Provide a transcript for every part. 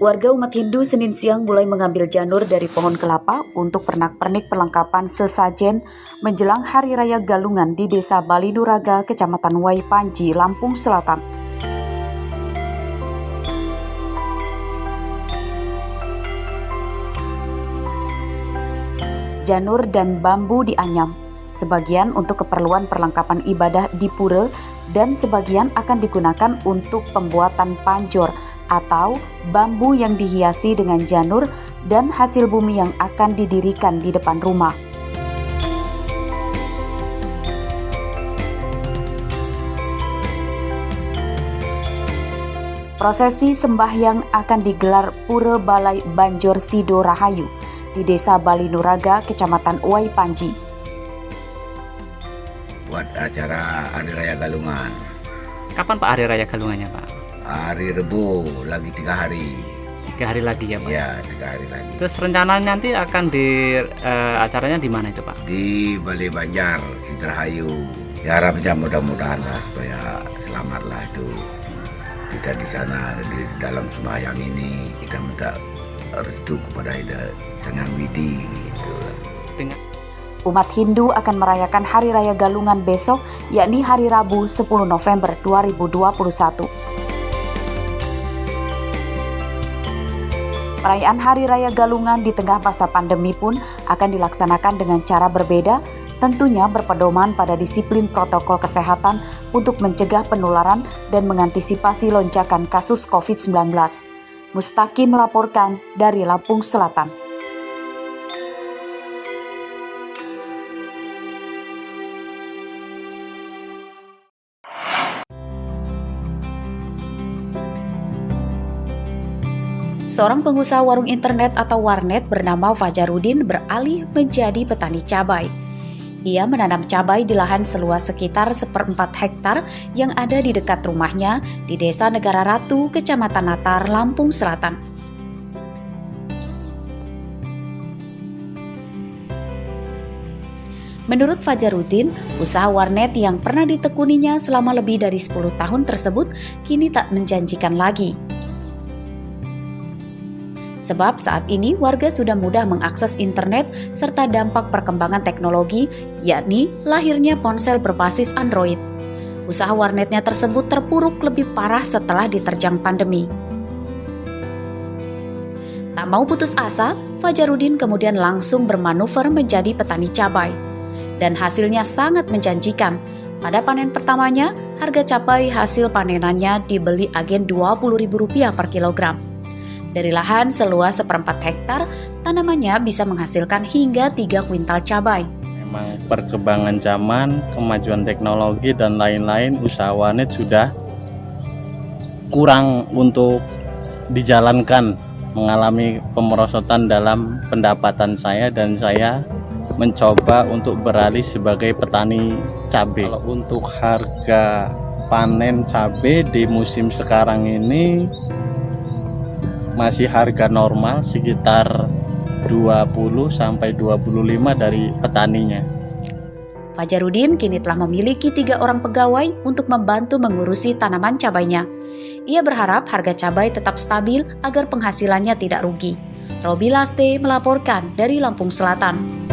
Warga umat Hindu Senin siang mulai mengambil janur dari pohon kelapa untuk pernak-pernik perlengkapan sesajen menjelang Hari Raya Galungan di Desa Balinuraga, Kecamatan Uwai Panji, Lampung Selatan. Janur dan bambu dianyam, sebagian untuk keperluan perlengkapan ibadah di pura dan sebagian akan digunakan untuk pembuatan panjor atau bambu yang dihiasi dengan janur dan hasil bumi yang akan didirikan di depan rumah. Prosesi sembahyang akan digelar Pura Balai Banjor Sido Rahayu di Desa Balinuraga, Kecamatan Uwai Panji. Buat acara Hari Raya Galungan. Kapan Pak Hari Raya Galungannya Pak? Hari Rebo, lagi 3 hari. 3 hari lagi ya Pak? Iya, 3 hari lagi. Terus rencananya nanti akan acaranya di mana itu Pak? Di Balai Banjar, Sidrahayu. Ya harapnya mudah-mudahan lah supaya selamatlah itu. Kita di sana, di dalam sembahyang ini, kita minta restu kepada Sang Hyang Widi. Gitu. Dengan Umat Hindu akan merayakan Hari Raya Galungan besok, yakni hari Rabu 10 November 2021. Perayaan Hari Raya Galungan di tengah masa pandemi pun akan dilaksanakan dengan cara berbeda, tentunya berpedoman pada disiplin protokol kesehatan untuk mencegah penularan dan mengantisipasi lonjakan kasus COVID-19. Mustaqim melaporkan dari Lampung Selatan. Seorang pengusaha warung internet atau warnet bernama Fajarudin beralih menjadi petani cabai. Ia menanam cabai di lahan seluas sekitar 1/4 hektar yang ada di dekat rumahnya di Desa Negara Ratu, Kecamatan Natar, Lampung Selatan. Menurut Fajarudin, usaha warnet yang pernah ditekuninya selama lebih dari 10 tahun tersebut kini tak menjanjikan lagi. Sebab saat ini warga sudah mudah mengakses internet serta dampak perkembangan teknologi, yakni lahirnya ponsel berbasis Android. Usaha warnetnya tersebut terpuruk lebih parah setelah diterjang pandemi. Tak mau putus asa, Fajarudin kemudian langsung bermanuver menjadi petani cabai. Dan hasilnya sangat menjanjikan. Pada panen pertamanya, harga cabai hasil panenannya dibeli agen Rp20.000 per kilogram. Dari lahan seluas 1/4 hektar, tanamannya bisa menghasilkan hingga 3 kuintal cabai. Memang perkembangan zaman, kemajuan teknologi dan lain-lain, usaha warnet sudah kurang untuk dijalankan, mengalami pemerosotan dalam pendapatan saya dan saya mencoba untuk beralih sebagai petani cabai. Kalau untuk harga panen cabai di musim sekarang ini masih harga normal sekitar 20-25 dari petaninya. Fajarudin kini telah memiliki 3 orang pegawai untuk membantu mengurusi tanaman cabainya. Ia berharap harga cabai tetap stabil agar penghasilannya tidak rugi. Robi Laste melaporkan dari Lampung Selatan.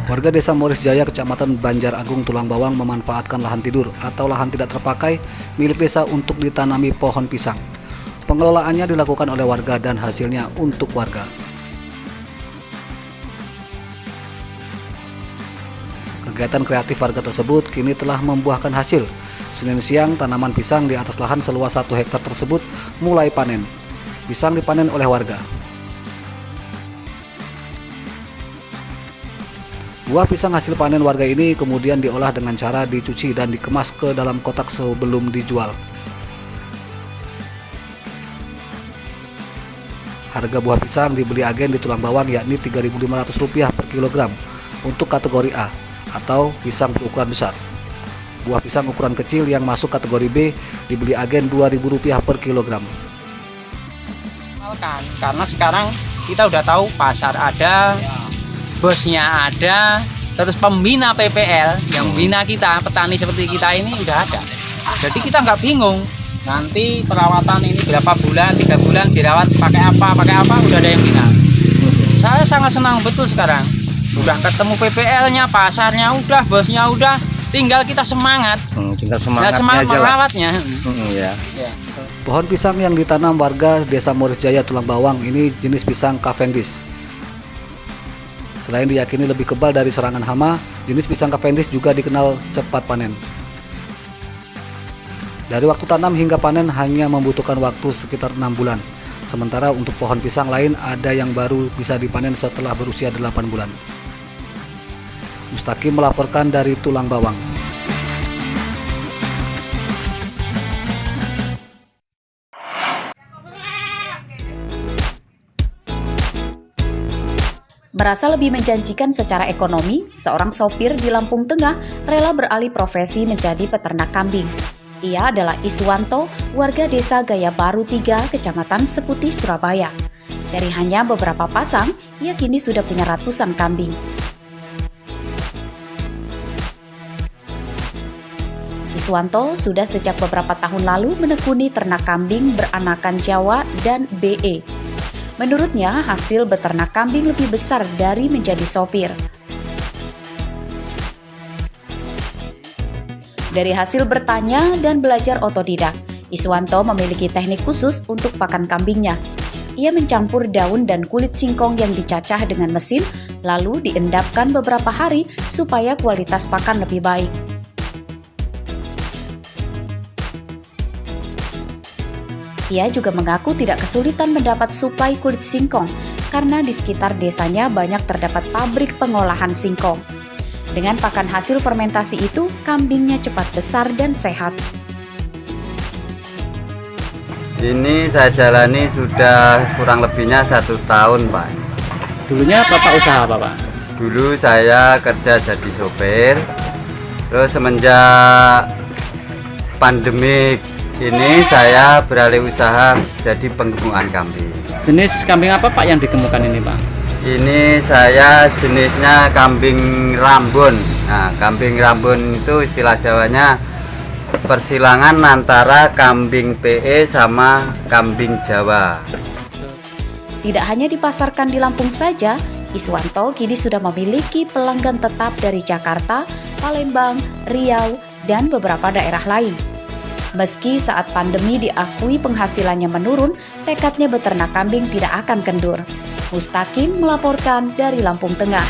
Warga Desa Moris Jaya, Kecamatan Banjar Agung, Tulang Bawang memanfaatkan lahan tidur atau lahan tidak terpakai milik desa untuk ditanami pohon pisang. Pengelolaannya dilakukan oleh warga dan hasilnya untuk warga. Kegiatan kreatif warga tersebut kini telah membuahkan hasil. Senin siang, tanaman pisang di atas lahan seluas 1 hektar tersebut mulai panen. Pisang dipanen oleh warga. Buah pisang hasil panen warga ini kemudian diolah dengan cara dicuci dan dikemas ke dalam kotak sebelum dijual. Harga buah pisang dibeli agen di Tulang Bawang yakni Rp3.500 per kilogram untuk kategori A atau pisang berukuran besar. Buah pisang ukuran kecil yang masuk kategori B dibeli agen Rp2.000 per kilogram. Karena sekarang kita udah tahu pasar ada, bosnya ada, terus pembina PPL yang bina kita, petani seperti kita ini udah ada. Jadi kita nggak bingung nanti perawatan ini berapa bulan, 3 bulan dirawat pakai apa, udah ada yang bina. Saya sangat senang betul sekarang. Udah ketemu PPL-nya, pasarnya udah, bosnya udah, tinggal kita semangat. Tinggal Semangat semangatnya aja lah. merawatnya. Ya. Ya. Pohon pisang yang ditanam warga Desa Morisjaya Tulang Bawang ini jenis pisang Cavendish. Selain diyakini lebih kebal dari serangan hama, jenis pisang Cavendish juga dikenal cepat panen. Dari waktu tanam hingga panen hanya membutuhkan waktu sekitar 6 bulan. Sementara untuk pohon pisang lain ada yang baru bisa dipanen setelah berusia 8 bulan. Mustaqim melaporkan dari Tulang Bawang. Merasa lebih menjanjikan secara ekonomi, seorang sopir di Lampung Tengah rela beralih profesi menjadi peternak kambing. Ia adalah Iswanto, warga desa Gaya Baru 3, Kecamatan Seputi, Surabaya. Dari hanya beberapa pasang, ia kini sudah punya ratusan kambing. Iswanto sudah sejak beberapa tahun lalu menekuni ternak kambing beranakan Jawa dan BE. Menurutnya, hasil beternak kambing lebih besar dari menjadi sopir. Dari hasil bertanya dan belajar otodidak, Iswanto memiliki teknik khusus untuk pakan kambingnya. Ia mencampur daun dan kulit singkong yang dicacah dengan mesin, lalu diendapkan beberapa hari supaya kualitas pakan lebih baik. Ia juga mengaku tidak kesulitan mendapat suplai kulit singkong karena di sekitar desanya banyak terdapat pabrik pengolahan singkong. Dengan pakan hasil fermentasi itu, kambingnya cepat besar dan sehat. Ini saya jalani sudah kurang lebihnya 1 tahun, Pak. Dulunya Bapak usaha apa, Pak? Dulu saya kerja jadi sopir, terus semenjak pandemik ini saya beralih usaha jadi penggemukan kambing. Jenis kambing apa, Pak, yang ditemukan ini, Pak? Ini saya jenisnya kambing Rambun. Nah, kambing Rambun itu istilah Jawanya persilangan antara kambing PE sama kambing Jawa. Tidak hanya dipasarkan di Lampung saja, Iswanto kini sudah memiliki pelanggan tetap dari Jakarta, Palembang, Riau, dan beberapa daerah lain. Meski saat pandemi diakui penghasilannya menurun, tekadnya beternak kambing tidak akan kendur. Mustaqim melaporkan dari Lampung Tengah.